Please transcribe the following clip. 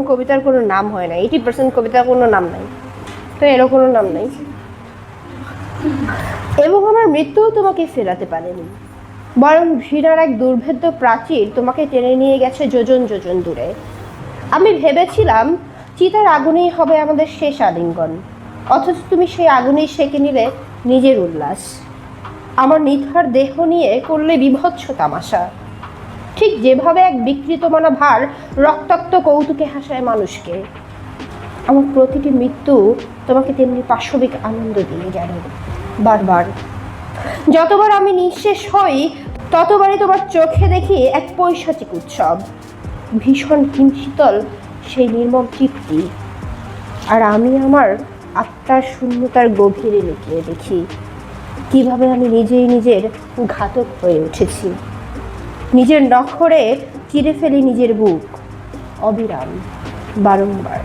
কবিতার কোনো নাম হয় না, 80% কবিতার কোনো নাম নাই, তো এরও কোনো নাম নাই। এবং আমার মৃত্যুও তোমাকে ফেরাতে পারেনি, বরং ঘৃণার এক দুর্ভেদ্য প্রাচীর তোমাকে টেনে নিয়ে গেছে যোজন যোজন দূরে। আমি ভেবেছিলাম চিতার আগুনেই হবে আমাদের শেষ আলিঙ্গন, অথচ তুমি সেই আগুনেই সেঁকে নিলে নিজের উল্লাস। আমার নিথর দেহ নিয়ে করলে বীভৎস তামাশা, ঠিক যেভাবে এক বিকৃত মনা ভার রক্তাক্ত কৌতুকে হাসায় মানুষকে। আমার প্রতিটি মৃত্যু তোমাকে তেমনি পাশবিক আনন্দ দিয়ে গেল বারবার। যতবার আমি নিঃশেষ হই ততবারই তোমার চোখে দেখি এক পৈশাচিক উৎসব, ভীষণ হিমশীতল সেই নির্মম তৃপ্তি। আর আমি আমার আত্মার শূন্যতার গভীরে লুকিয়ে দেখি কিভাবে আমি নিজেই নিজের ঘাতক হয়ে উঠেছি, নিজের নখরে চিরে ফেলি নিজের বুক অবিরাম বারংবার।